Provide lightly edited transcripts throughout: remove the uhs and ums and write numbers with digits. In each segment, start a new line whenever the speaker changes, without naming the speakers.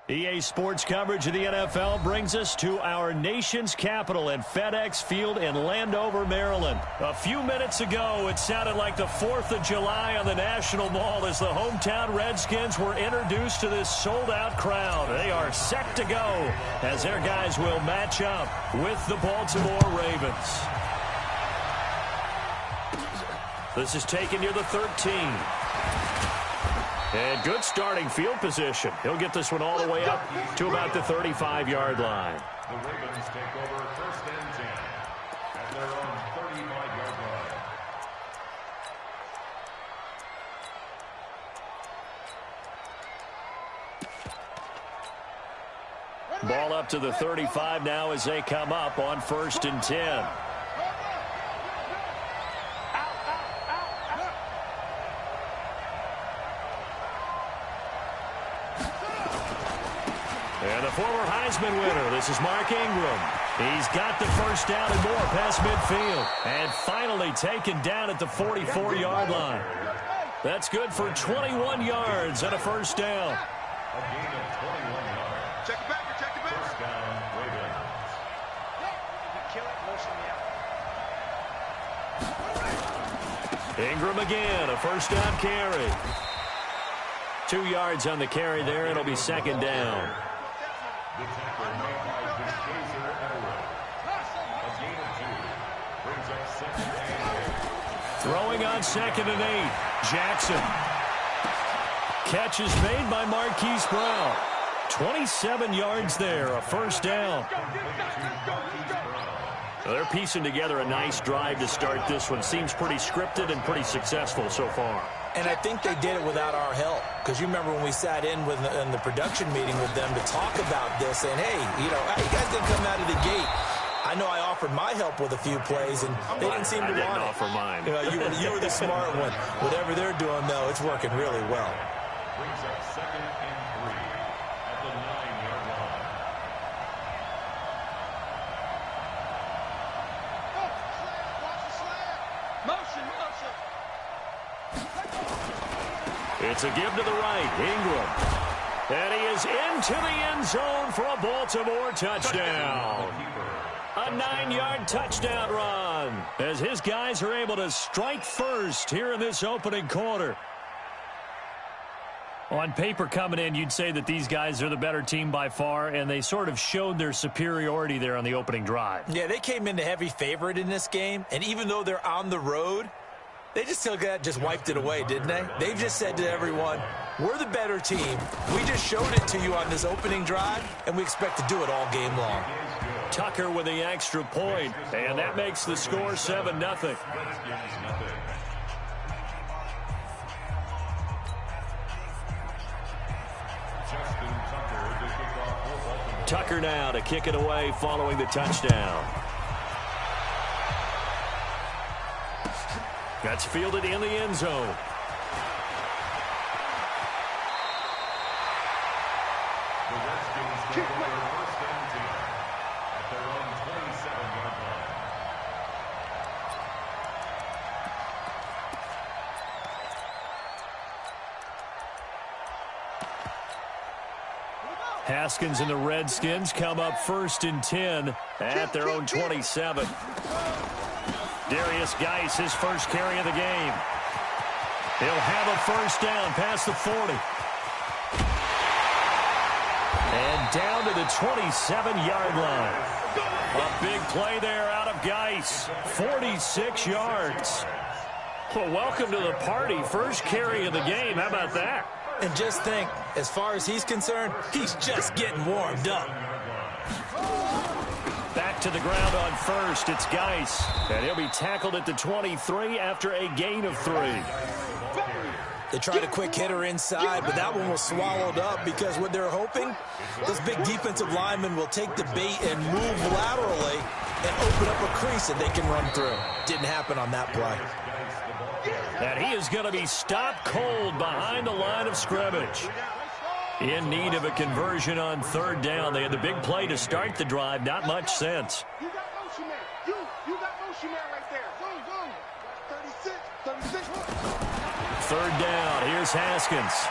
EA Sports coverage of the NFL brings us to our nation's capital at FedEx Field in Landover, Maryland. A few minutes ago, it sounded like the 4th of July on the National Mall as the hometown Redskins were introduced to this sold-out crowd. They are set to go as their guys will match up with the Baltimore Ravens. This is taken near the 13. And good starting field position. He'll get this one all the way up to about the 35-yard line.
The Ravens take over 1st and 10 at their own 35-yard line.
Ball up to the 35 now as they come up on 1st and 10. And the former Heisman winner, this is Mark Ingram. He's got the first down and more past midfield. And finally taken down at the 44-yard line. That's good for 21 yards and a first down.
A gain of 21 yards.
Check it back, check it back.
First down, Ravens.
Kill it, motion me out.
Ingram again, a first down carry. 2 yards on the carry there. It'll be 2nd down.
The tackle made by Deshazer Everett. A gain of 2. Brings up 2nd and 8.
Throwing on 2nd and 8. Jackson. Catch is made by Marquise Brown. 27 yards there, a first down. Well, they're piecing together a nice drive to start this one. Seems pretty scripted and pretty successful so far.
And I think they did it without our help. Because you remember when we sat in the production meeting with them to talk about this, saying, hey, you guys didn't come out of the gate. I know I offered my help with a few plays, and they didn't seem to want it. I
didn't offer mine.
You were the smart one. Whatever they're doing, though, it's working really well.
Brings up 2nd and 3 at the 9-yard line.
Motion, motion.
It's a give to the right, Ingram. And he is into the end zone for a Baltimore touchdown. A 9-yard touchdown run as his guys are able to strike first here in this opening quarter. On paper coming in, you'd say that these guys are the better team by far, and they sort of showed their superiority there on the opening drive.
Yeah, they came in the heavy favorite in this game, and even though they're on the road, they just wiped it away, didn't they? They've just said to everyone, we're the better team. We just showed it to you on this opening drive, and we expect to do it all game long.
Tucker with the extra point, and that makes the score 7-0. Tucker now to kick it away following the touchdown. That's fielded in the end zone.
The Redskins take over 1st and 10 at their own 27-yard line.
Haskins and the Redskins come up 1st and 10 at their own 27. Darius Geis, his first carry of the game. He'll have a first down past the 40. And down to the 27-yard line. A big play there out of Geis. 46 yards. Well, welcome to the party. First carry of the game. How about that?
And just think, as far as he's concerned, he's just getting warmed up.
Back to the ground on first. It's Geis. And he'll be tackled at the 23 after a gain of 3.
They tried a quick hitter inside, but that one was swallowed up because what they're hoping, this big defensive lineman will take the bait and move laterally and open up a crease that they can run through. Didn't happen on that play.
And he is going to be stopped cold behind the line of scrimmage. In need of a conversion on 3rd down. They had the big play to start the drive. Not much sense.
You got motion man. You got motion man right there. Go. 36.
3rd down. Here's Haskins.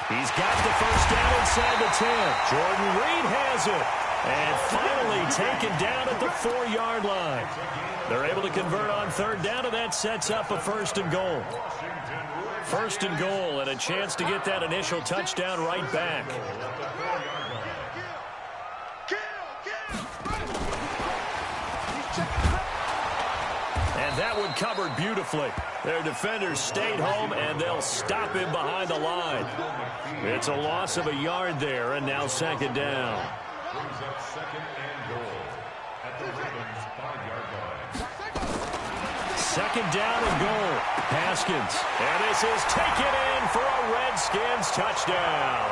He's got the first down inside the 10. Jordan Reed has it. And finally taken down at the 4-yard line. They're able to convert on third down, and that sets up a first and goal. First and goal, and a chance to get that initial touchdown right back. And that one covered beautifully. Their defenders stayed home, and they'll stop him behind the line. It's a loss of a yard there, and now second down.
Brings up second and goal at the Ravens' 5-yard line.
Second down and goal. Haskins. And this is taken in for a Redskins touchdown.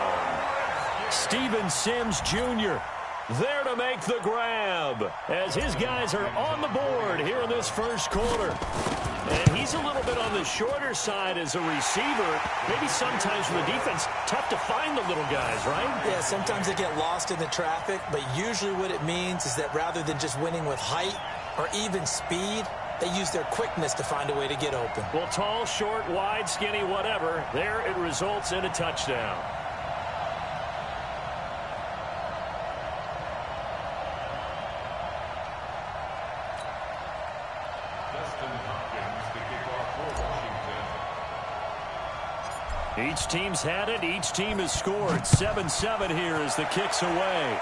Steven Sims Jr. there to make the grab as his guys are on the board here in this first quarter. And he's a little bit on the shorter side as a receiver. Maybe sometimes for the defense, tough to find the little guys, right?
Yeah, sometimes they get lost in the traffic, but usually what it means is that rather than just winning with height or even speed, they use their quickness to find a way to get open.
Well, tall, short, wide, skinny, whatever, there it results in a touchdown. Each team's had it. Each team has scored. 7-7 here as the kick's away.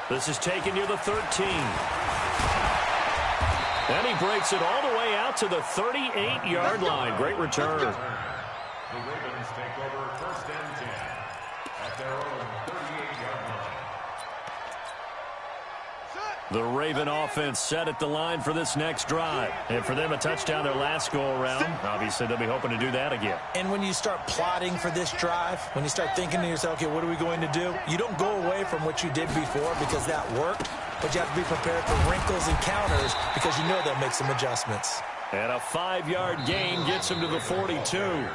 This is taken near the 13. And he breaks it all the way out to the 38-yard line. Great return.
The Ravens take over first and 10 at their own 38-yard line.
The Raven offense set at the line for this next drive. And for them, a touchdown their last go-around. Obviously, they'll be hoping to do that again.
And when you start plotting for this drive, when you start thinking to yourself, okay, what are we going to do? You don't go away from what you did before because that worked, but you have to be prepared for wrinkles and counters because you know they'll make some adjustments.
And a 5-yard gain gets him to the 42.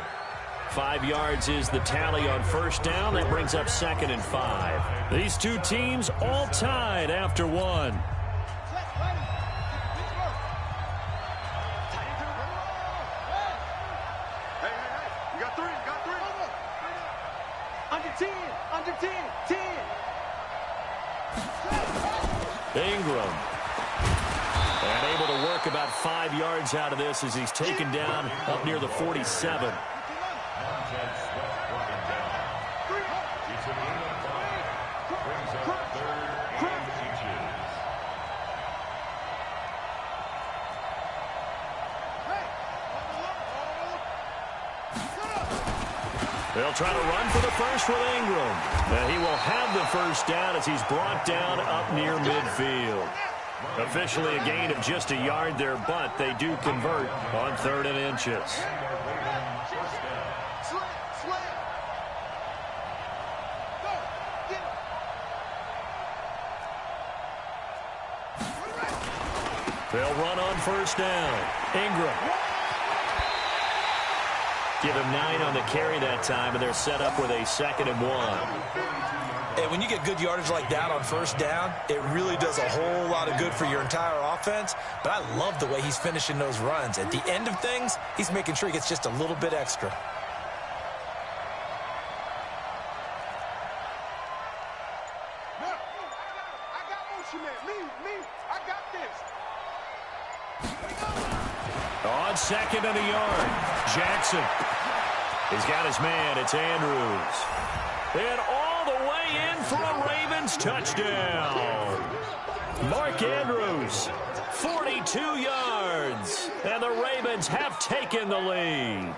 5 yards is the tally on first down. That brings up second and 5. These two teams all tied after one.
You got three. Under 10.
Ingram. And able to work about 5 yards out of this as he's taken down up near the 47. They'll try to run for the first with Ingram. And he will have the first down as he's brought down up near midfield. Officially a gain of just a yard there, but they do convert on 3rd and inches. They'll run on first down. Ingram. Give him 9 on the carry that time, and they're set up with a 2nd and 1.
And when you get good yardage like that on first down, it really does a whole lot of good for your entire offense. But I love the way he's finishing those runs. At the end of things, he's making sure he gets just a little bit extra.
I got motion man. Me. I got this.
On 2nd and a yard, Jackson. He's got his man. It's Andrews. And all the way in for a Ravens touchdown. Mark Andrews, 42 yards. And the Ravens have taken the lead.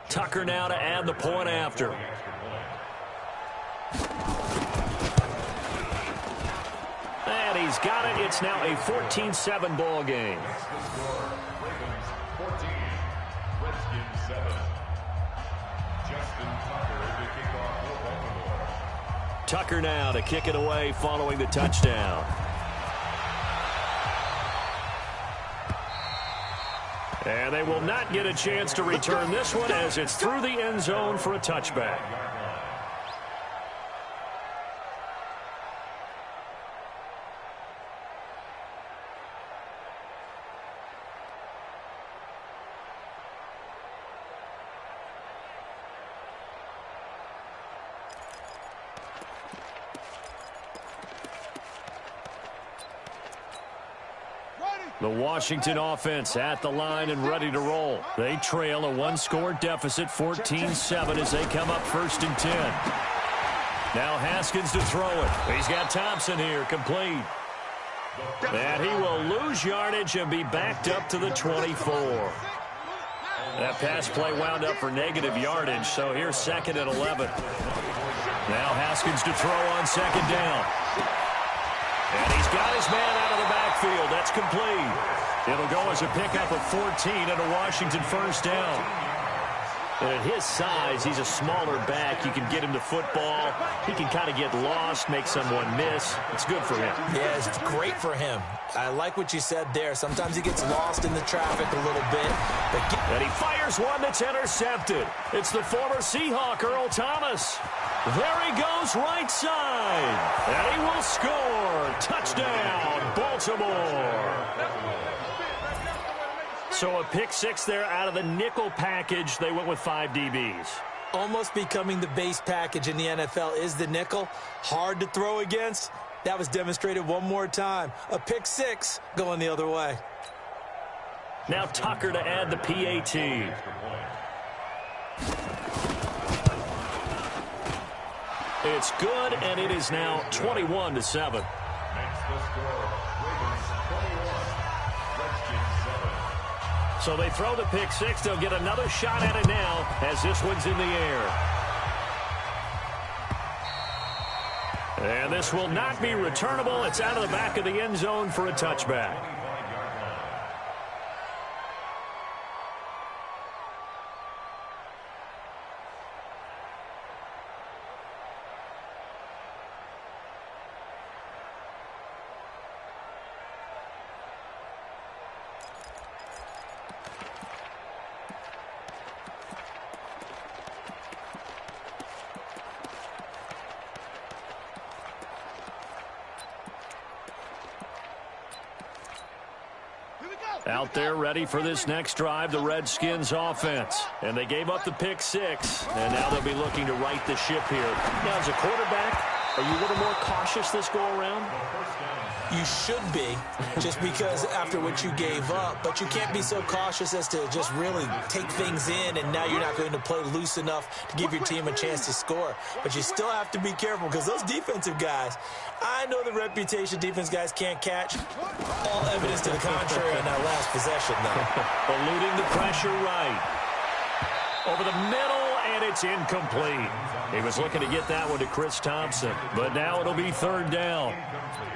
Tucker now to add the point after. And he's got it. It's now a 14-7 ball game.
Ravens 14, Redskins 7. Justin Tucker to kick off for Baltimore.
Tucker now to kick it away following the touchdown. And they will not get a chance to return this one as it's through the end zone for a touchback. The Washington offense at the line and ready to roll. They trail a one-score deficit, 14-7, as they come up 1st and 10. Now Haskins to throw it. He's got Thompson here, complete. And he will lose yardage and be backed up to the 24. That pass play wound up for negative yardage, so here's 2nd and 11. Now Haskins to throw on 2nd down. And he's got his man out of the backfield. That's complete. It'll go as a pickup of 14 and a Washington 1st down. And at his size, he's a smaller back. You can get him to football. He can kind of get lost, make someone miss. It's good for him.
Yeah, it's great for him. I like what you said there. Sometimes he gets lost in the traffic a little bit.
And he fires one that's intercepted. It's the former Seahawk, Earl Thomas. There he goes, right side. And he will score. Touchdown, Baltimore. So a pick 6 there out of the nickel package. They went with 5 DBs.
Almost becoming the base package in the NFL is the nickel. Hard to throw against. That was demonstrated one more time. A pick 6 going the other way.
Now Tucker to add the PAT. It's good, and it is now 21-7.
Next the score, Ravens 21, Redskins 7.
So they throw the pick 6. They'll get another shot at it now as this one's in the air. And this will not be returnable. It's out of the back of the end zone for a touchback. Out there ready for this next drive, the Redskins offense. And they gave up the pick 6, and now they'll be looking to right the ship here. Now, as a quarterback, are you a little more cautious this go-around?
You should be, just because after what you gave up. But you can't be so cautious as to just really take things in, and now you're not going to play loose enough to give your team a chance to score. But you still have to be careful, because those defensive guys, I know the reputation defense guys can't catch. All evidence to the contrary on that last possession, though.
Eluding the pressure right. Over the middle, and it's incomplete. He was looking to get that one to Chris Thompson, but now it'll be 3rd down.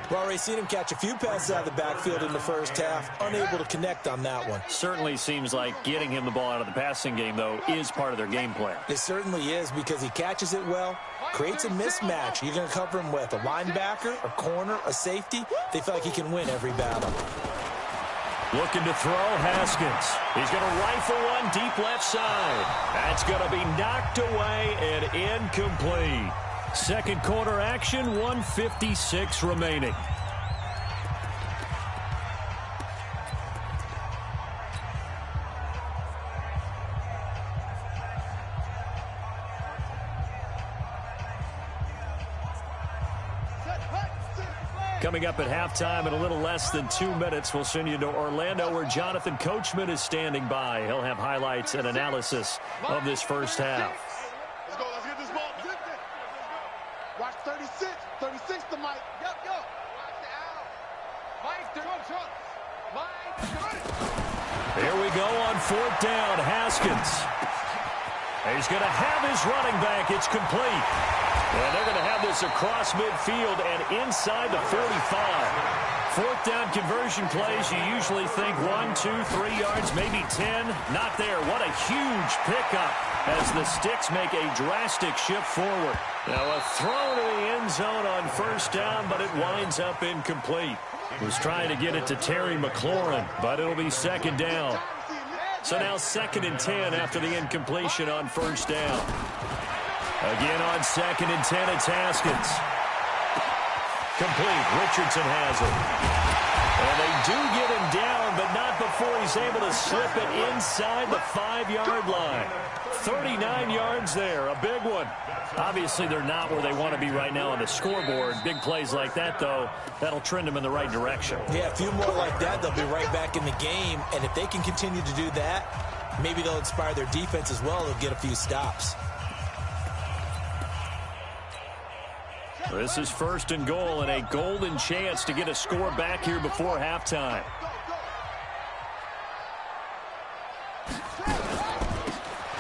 We've already seen him catch a few passes out of the backfield in the first half, unable to connect on that one.
Certainly seems like getting him the ball out of the passing game, though, is part of their game plan.
It certainly is, because he catches it well, creates a mismatch. You're going to cover him with a linebacker, a corner, a safety. They feel like he can win every battle.
Looking to throw, Haskins. He's going to rifle one deep left side. That's going to be knocked away and incomplete. Second quarter action, 1:56 remaining. Coming up at halftime in a little less than 2 minutes, we'll send you to Orlando, where Jonathan Coachman is standing by. He'll have highlights and analysis of this first half.
Let's go. Let's get this ball. Watch 36. 36 to Mike. Yep. Watch the out. Mike,
Here we go on 4th down. Haskins. He's going to have his running back. It's complete. And they're going to have this across midfield and inside the 45. 4th down conversion plays, you usually think 1, 2, 3 yards, maybe 10. Not there. What a huge pickup as the Sticks make a drastic shift forward. Now a throw to the end zone on 1st down, but it winds up incomplete. Was trying to get it to Terry McLaurin, but it'll be 2nd down. So now 2nd and 10 after the incompletion on 1st down. Again on 2nd and 10, it's Haskins. Complete. Richardson has it. And they do get him down, but not before he's able to slip it inside the 5-yard line. 39 yards there, a big one. Obviously, they're not where they want to be right now on the scoreboard. Big plays like that, though, that'll trend them in the right direction.
Yeah, a few more like that, they'll be right back in the game. And if they can continue to do that, maybe they'll inspire their defense as well. They'll get a few stops.
This is 1st and goal and a golden chance to get a score back here before halftime.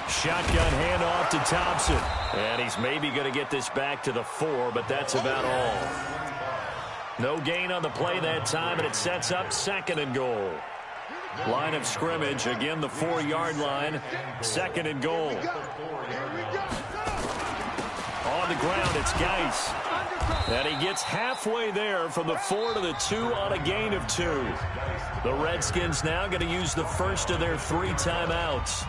Shotgun handoff to Thompson. And he's maybe going to get this back to the 4, but that's about all. No gain on the play that time, and it sets up 2nd and goal. Line of scrimmage, again the 4-yard line. 2nd and goal. On the ground, it's Geis. And he gets halfway there from the 4 to the 2 on a gain of 2. The Redskins now going to use the first of their 3 timeouts,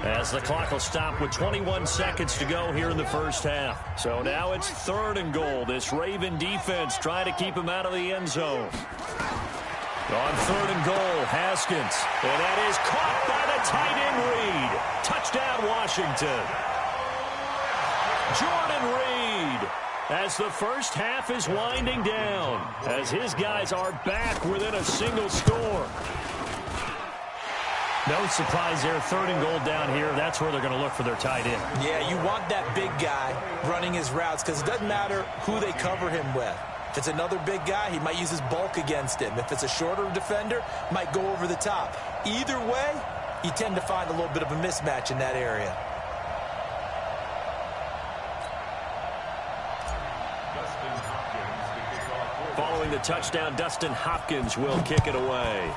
as the clock will stop with 21 seconds to go here in the first half. So now it's 3rd and goal. This Raven defense trying to keep him out of the end zone. On 3rd and goal, Haskins. And that is caught by the tight end Reed. Touchdown, Washington. Jordan Reed, as the first half is winding down, as his guys are back within a single score. No surprise there, 3rd and goal down here. That's where they're going to look for their tight end.
Yeah, you want that big guy running his routes because it doesn't matter who they cover him with. If it's another big guy, he might use his bulk against him. If it's a shorter defender, might go over the top. Either way, you tend to find a little bit of a mismatch in that area.
Following the touchdown, Dustin Hopkins will kick it away.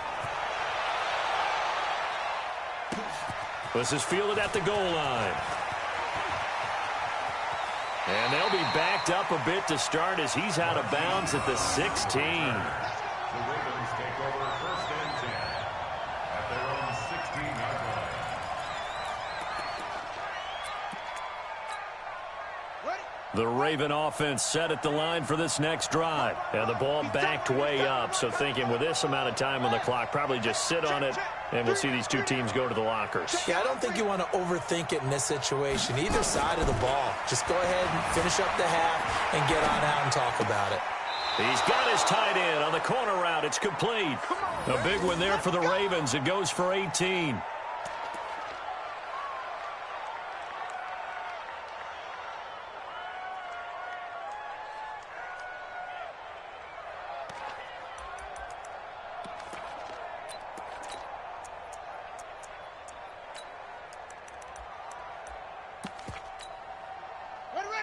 This is fielded at the goal line. And they'll be backed up a bit to start as he's out of bounds at the 16.
The Ravens take over 1st and 10 at their own 16-yard line.
The Raven offense set at the line for this next drive. And the ball backed way up, so thinking with this amount of time on the clock, probably just sit on it, and we'll see these two teams go to the lockers.
Yeah, I don't think you want to overthink it in this situation. Either side of the ball. Just go ahead and finish up the half and get on out and talk about it.
He's got his tight end on the corner route. It's complete. A big one there for the Ravens. It goes for 18.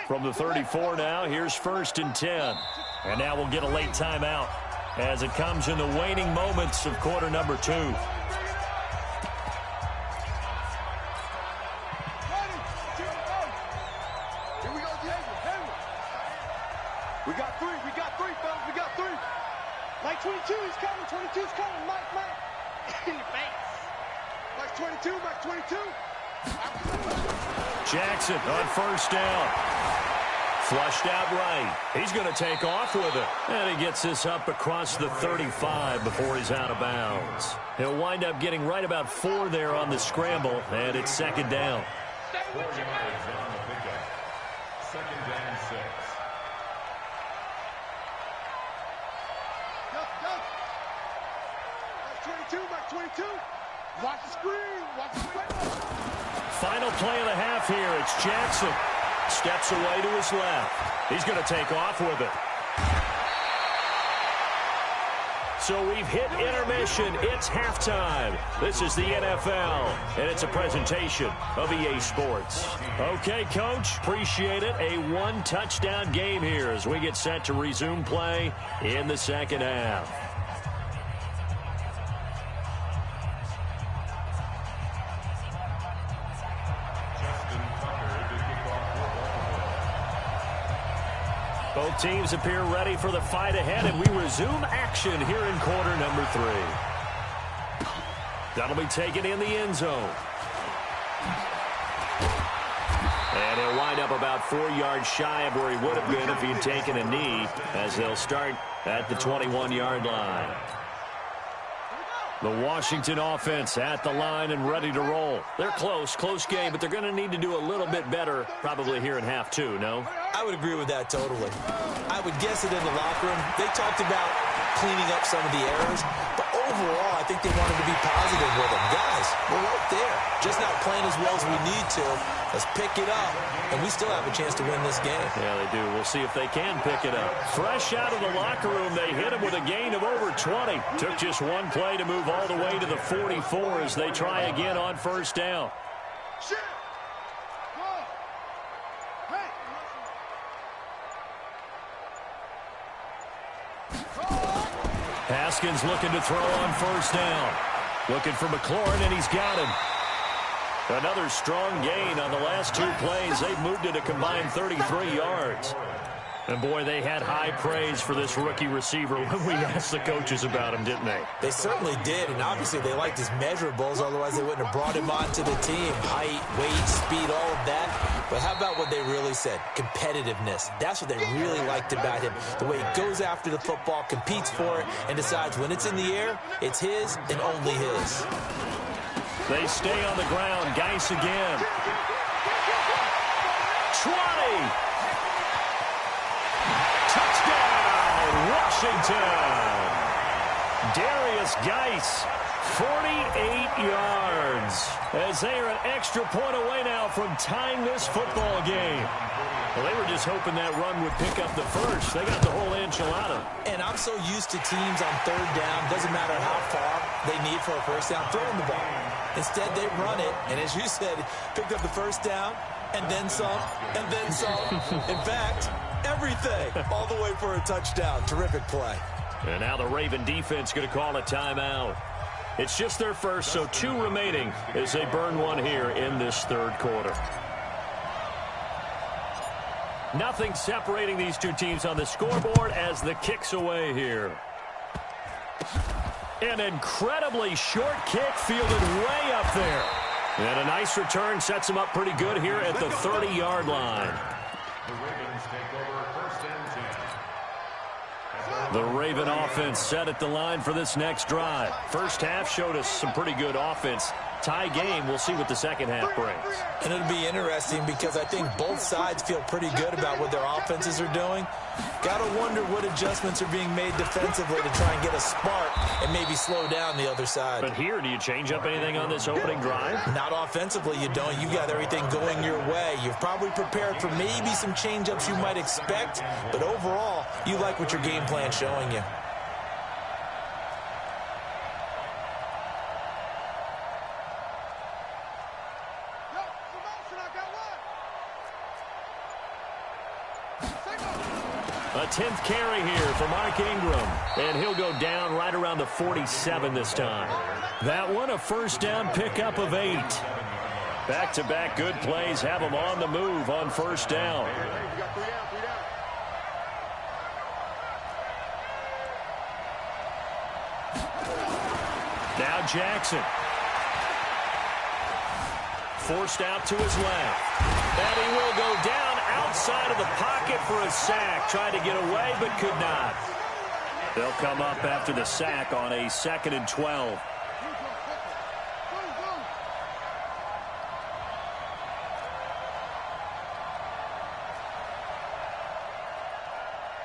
From the 34 now, here's 1st and 10. And now we'll get a late timeout as it comes in the waning moments of quarter number 2.
Here we go, Jason. We got 3, fellas. We got 3. Mike 22, he's coming. 22's coming. Mike. In the face. Mike 22, Mike 22.
Jackson on 1st down. Flushed out right. He's going to take off with it. And he gets this up across the 35 before he's out of bounds. He'll wind up getting right about 4 there on the scramble, and it's 2nd down.
4 yards on the pickup. 2nd down 6.
Mike 22. Watch the screen.
Final play of the half here. It's Jackson. Steps away to his left. He's going to take off with it. So we've hit intermission. It's halftime. This is the NFL, and it's a presentation of EA Sports. Okay, Coach, appreciate it. A 1-touchdown game here as we get set to resume play in the second half. Both teams appear ready for the fight ahead, and we resume action here in quarter number 3. That'll be taken in the end zone. And he'll wind up about 4 yards shy of where he would have been if he'd taken a knee, as they'll start at the 21-yard line. The Washington offense at the line and ready to roll. They're close game, but they're going to need to do a little bit better probably here in half two, no?
I would agree with that totally. I would guess it in the locker room. They talked about cleaning up some of the errors, but overall, I think they wanted to be positive with them. Guys, we're right there. Just not playing as well as we need to. Let's pick it up, and we still have a chance to win this game.
Yeah, they do. We'll see if they can pick it up. Fresh out of the locker room, they hit him with a gain of over 20. Took just one play to move all the way to the 44 as they try again on first down. Haskins looking to throw on first down. Looking for McLaurin, and he's got him. Another strong gain on the last two plays. They've moved it a combined 33 yards. And, boy, they had high praise for this rookie receiver when we asked the coaches about him, didn't they?
They certainly did, and obviously they liked his measurables. Otherwise, they wouldn't have brought him onto the team. Height, weight, speed, all of that. But how about what they really said? Competitiveness. That's what they really liked about him. The way he goes after the football, competes for it, and decides when it's in the air, it's his and only his.
They stay on the ground. Geis again. 20. Touchdown, Washington. Darius Geis, 48 yards. As they are an extra point away now from tying this football game. Well, they were just hoping that run would pick up the first. They got the whole enchilada.
And I'm so used to teams on third down, doesn't matter how far they need for a first down, throwing the ball. Instead, they run it, and as you said, picked up the first down, and then some, and then some. In fact, everything, all the way for a touchdown. Terrific play.
And now the Raven defense going to call a timeout. It's just their first, so 2 remaining as they burn one here in this third quarter. Nothing separating these two teams on the scoreboard as the kick's away here. An incredibly short kick fielded way up there. And a nice return sets them up pretty good here at the 30-yard line.
The Ravens take over first and 10.
The Raven offense set at the line for this next drive. First half showed us some pretty good offense. Tie game, we'll see what the second half brings.
And it'll be interesting because I think both sides feel pretty good about what their offenses are doing. Got to wonder what adjustments are being made defensively to try and get a spark and maybe slow down the other side.
But here, do you change up anything on this opening drive?
Not offensively, you don't. You got everything going your way. You've probably prepared for maybe some change-ups you might expect, but overall, you like what your game plan's showing you.
A 10th carry here for Mark Ingram. And he'll go down right around the 47 this time. That one a first down pickup of 8. Back-to-back good plays have him on the move on first down. Now Jackson. Forced out to his left. And he will go down outside of the pocket for a sack. Tried to get away, but could not. They'll come up after the sack on a 2nd and 12.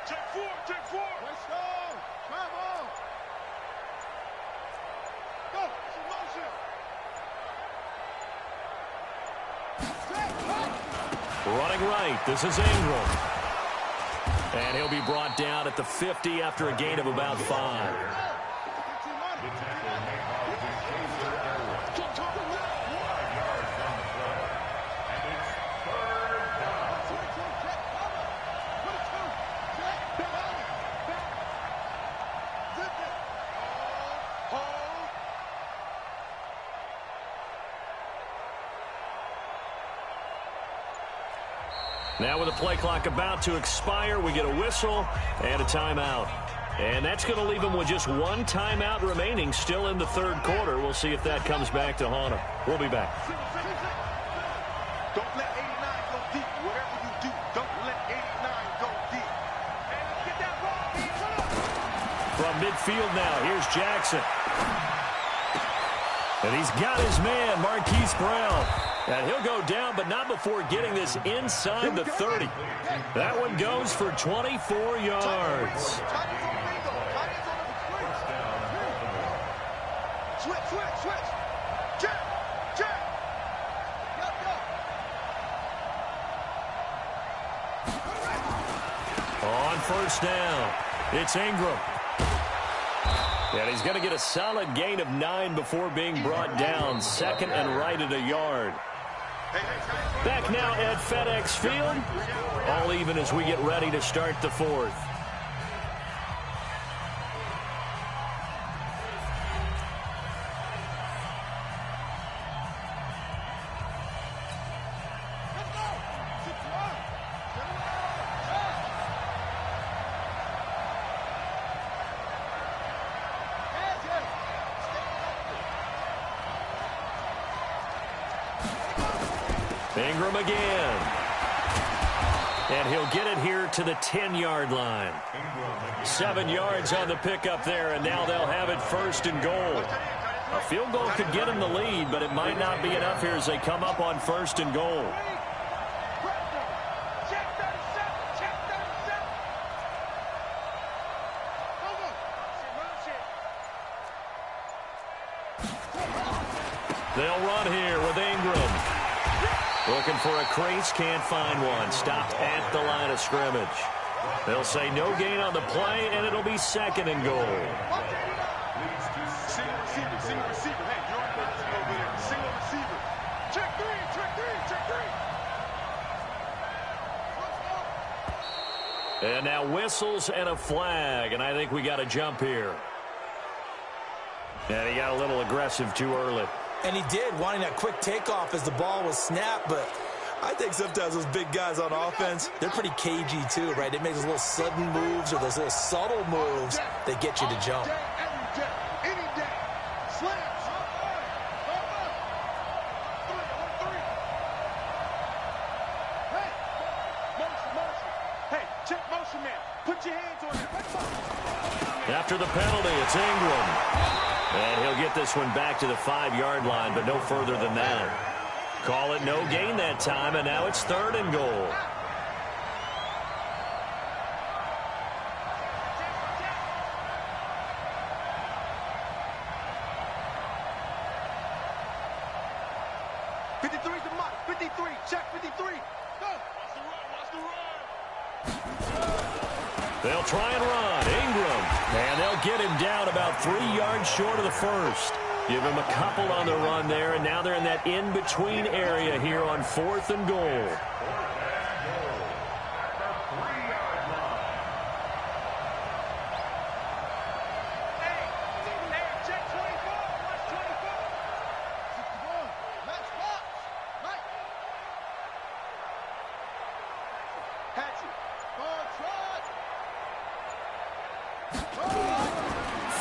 Take four. Let's go. Come on. Go. Some motion.
Running right, this is Ingram. And he'll be brought down at the 50 after a gain of about 5.
The tackle made by Redskins Allday. 5 yards on the play. And it's third down.
Now with the play clock about to expire, we get a whistle and a timeout. And that's going to leave them with just one timeout remaining still in the third quarter. We'll see if that comes back to haunt them. We'll be back.
Don't let 89 go deep. Whatever you do, don't let 89 go deep. And let's get that ball.
From midfield now, here's Jackson. And he's got his man, Marquise Brown. And he'll go down, but not before getting this inside the 30. That one goes for 24 yards.
Switch. Check.
On first down, it's Ingram. And he's going to get a solid gain of 9 before being brought down. Second and right at a yard. Back now at FedEx Field. All even as we get ready to start the fourth. Ingram again. And he'll get it here to the 10-yard line. 7 yards on the pickup there, and now they'll have it first and goal. A field goal could get them the lead, but it might not be enough here as they come up on first and goal. They'll run here with Ingram. Looking for a crease, can't find one. Stopped at the line of scrimmage. They'll say no gain on the play, and it'll be second and goal.
Single receiver. Hey, you're on purpose over there. Single receiver. Check three.
And now whistles and a flag, and I think we got a jump here. And he got a little aggressive too early.
And he did, wanting that quick takeoff as the ball was snapped. But I think sometimes those big guys on offense, they're pretty cagey too, right? They make those little sudden moves or those little subtle moves that get you to jump.
Every day, any day. Slams. Hey, motion. Hey, check motion man. Put your hands on him.
After the penalty, it's Ingram. And he'll get this one back to the 5-yard line, but no further than that. Call it no gain that time, and now it's third and goal.
Check 53. Go. Watch the run.
They'll try and run. Ingram. And they'll get him down about 3 yards short of the first. Give him a couple on the run there, and now they're in that in-between area here on fourth and goal.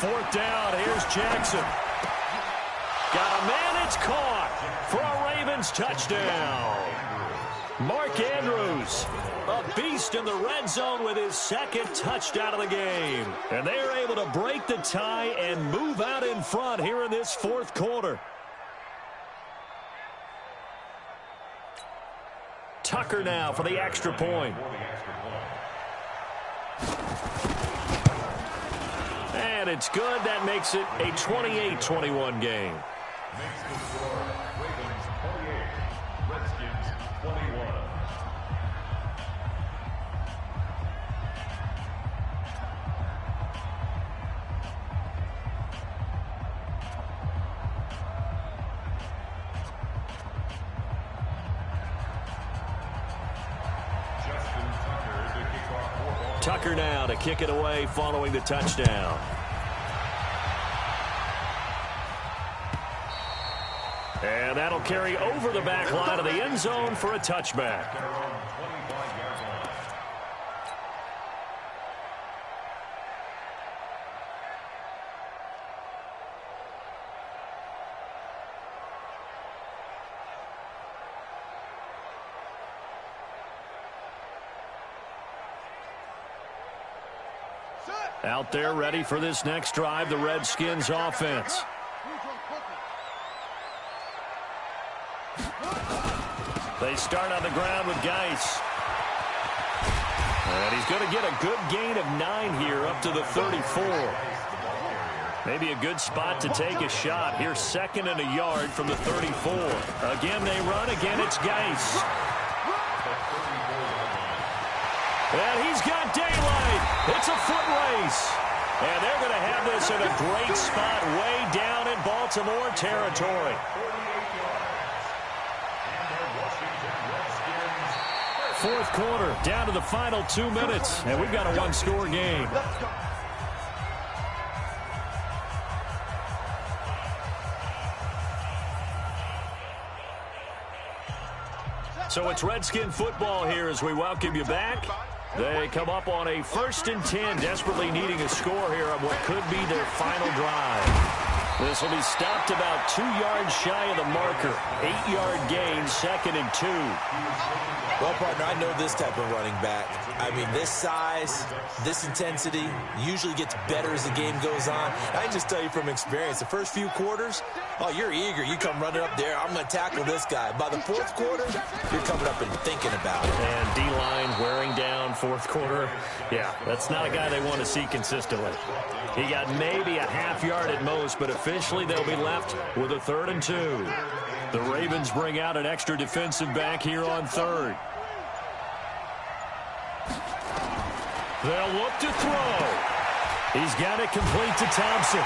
Fourth down, here's Jackson. Got a man, it's caught for a Ravens touchdown. Mark Andrews, a beast in the red zone with his second touchdown of the game. And they are able to break the tie and move out in front here in this fourth quarter. Tucker now for the extra point. And it's good. That makes it a 28-21 game.
Makes the score Ravens 28, Redskins 21.
Tucker now to kick it away following the touchdown. And that'll carry over the back line of the end zone for a touchback. Out there ready for this next drive, the Redskins offense. They start on the ground with Geis. And he's going to get a good gain of 9 here up to the 34. Maybe a good spot to take a shot. Here's 2nd and a yard from the 34. Again, they run. Again, it's Geis. And he's got daylight. It's a foot race. And they're going to have this in a great spot way down in Baltimore territory. Fourth quarter, down to the final 2 minutes, and we've got a one-score game. So it's Redskin football here as we welcome you back. They come up on a 1st and 10, desperately needing a score here on what could be their final drive. This will be stopped about 2 yards shy of the marker. 8-yard gain, 2nd and 2.
Well, partner, I know this type of running back. I mean, this size, this intensity usually gets better as the game goes on. I can just tell you from experience, the first few quarters, oh, you're eager. You come running up there, I'm going to tackle this guy. By the 4th quarter, you're coming up and thinking about it.
And D-line wearing down 4th quarter. Yeah, that's not a guy they want to see consistently. He got maybe a half yard at most, but officially they'll be left with a 3rd and 2. The Ravens bring out an extra defensive back here on 3rd. They'll look to throw. He's got it complete to Thompson.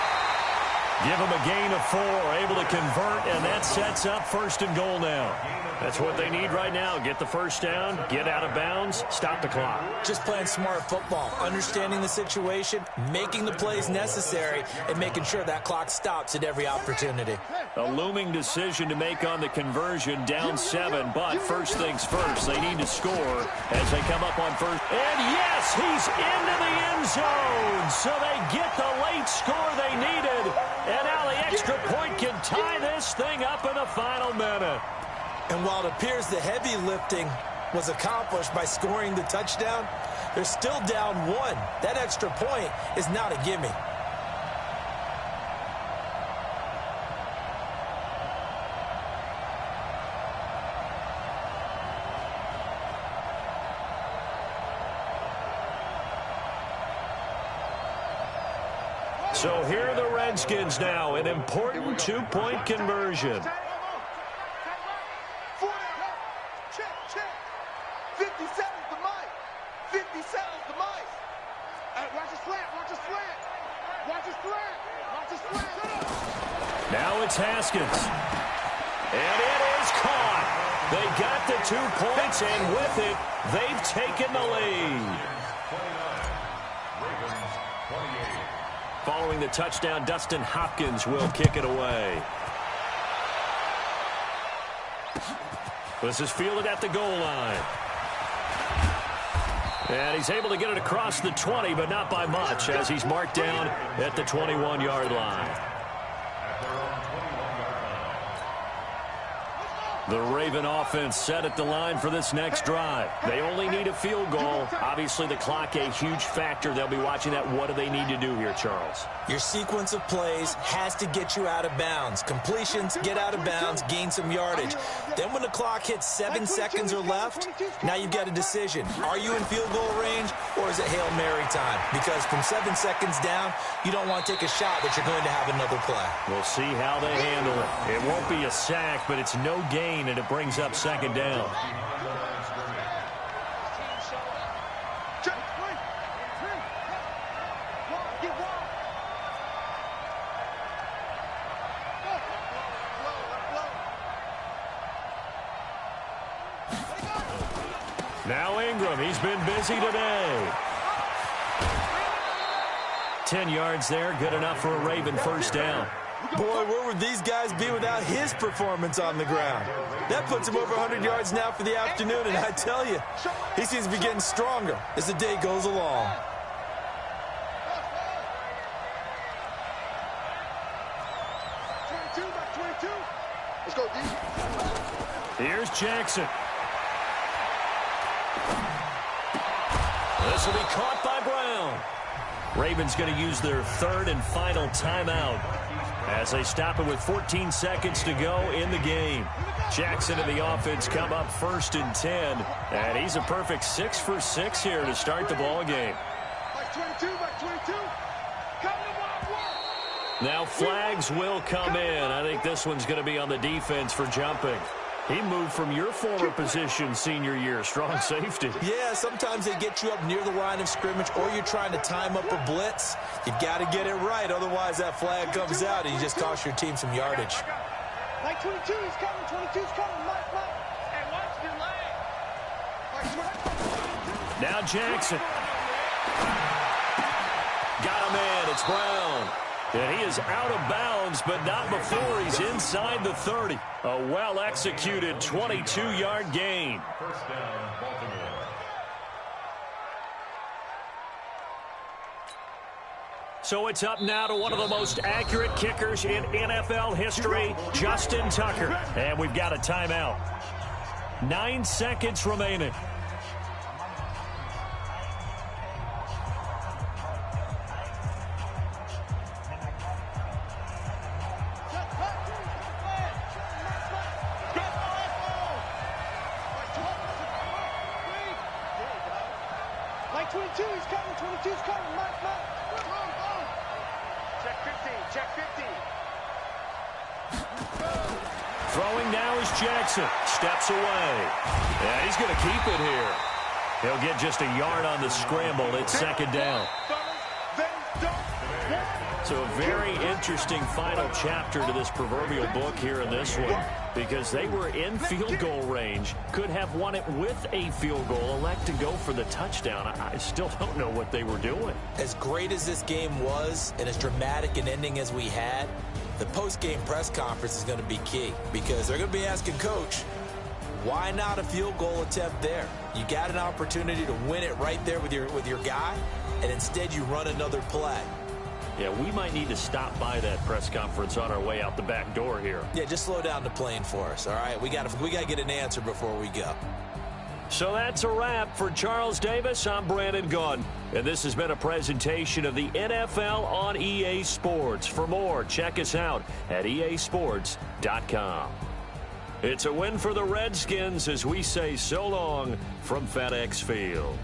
Give him a gain of 4, able to convert, and that sets up 1st and goal now. That's what they need right now. Get the first down, get out of bounds, stop the clock.
Just playing smart football, understanding the situation, making the plays necessary, and making sure that clock stops at every opportunity.
A looming decision to make on the conversion, down 7, but first things first, they need to score as they come up on 1st. And yes, he's into the end zone, so they get the late score they needed. And now the extra point can tie this thing up in the final minute.
And while it appears the heavy lifting was accomplished by scoring the touchdown, they're still down 1. That extra point is not a gimme.
So here are the Redskins now, an important 2-point conversion.
57's the mic. 57's the mic. Watch the slant. Watch the slant. Watch the slant. Watch the slant.
Now it's Haskins. And it is caught. They got the 2 points, and with it, they've taken the lead. Following the touchdown, Dustin Hopkins will kick it away. This is fielded at the goal line. And he's able to get it across the 20, but not by much, as he's marked down at the 21-yard line. The Raven offense set at the line for this next drive. They only need a field goal. Obviously, the clock a huge factor. They'll be watching that. What do they need to do here, Charles?
Your sequence of plays has to get you out of bounds. Completions, get out of bounds, gain some yardage. Then when the clock hits 7 seconds or left, now you've got a decision. Are you in field goal range, or is it Hail Mary time? Because from 7 seconds down, you don't want to take a shot that you're going to have another play.
We'll see how they handle it. It won't be a sack, but it's no gain, and it brings up 2nd down. Now Ingram, he's been busy today. 10 yards there, good enough for a Raven first down.
Boy, where would these guys be without his performance on the ground? That puts him over 100 yards now for the afternoon, and I tell you, he seems to be getting stronger as the day goes along.
Let's go, D.
Here's Jackson. This will be caught by Brown. Ravens going to use their 3rd and final timeout. as they stop it with 14 seconds to go in the game. Jackson and the offense come up 1st and 10, and he's a perfect 6 for 6 here to start the ball game. Now flags will come in. I think this one's going to be on the defense for jumping. He moved from your former position senior year, strong safety.
Yeah, sometimes they get you up near the line of scrimmage, or you're trying to time up a blitz. You've got to get it right, otherwise that flag comes out and you just cost your team some yardage.
Like 22, he's coming, 22's coming, Mike. Hey, watch your leg.
Now Jackson. Got him in, it's Brown. And he is out of bounds, but not before he's inside the 30. A well-executed 22-yard gain.
First down, Baltimore.
So it's up now to one of the most accurate kickers in NFL history, Justin Tucker. And we've got a timeout. 9 seconds remaining.
Like 22, he's coming, 22's coming, Mike. Check 15.
Throwing now is Jackson. Steps away. Yeah, he's going to keep it here. He'll get just a yard on the scramble. It's 2nd down. So a very interesting final chapter to this proverbial book here in this one, because they were in field goal range, could have won it with a field goal, elect to go for the touchdown. I still don't know what they were doing.
As great as this game was and as dramatic an ending as we had, the post-game press conference is going to be key, because they're going to be asking Coach, why not a field goal attempt there? You got an opportunity to win it right there with your guy, and instead you run another play.
Yeah, we might need to stop by that press conference on our way out the back door here.
Yeah, just slow down the plane for us, all right? We got to get an answer before we go.
So that's a wrap for Charles Davis. I'm Brandon Gunn, and this has been a presentation of the NFL on EA Sports. For more, check us out at easports.com. It's a win for the Redskins as we say so long from FedEx Field.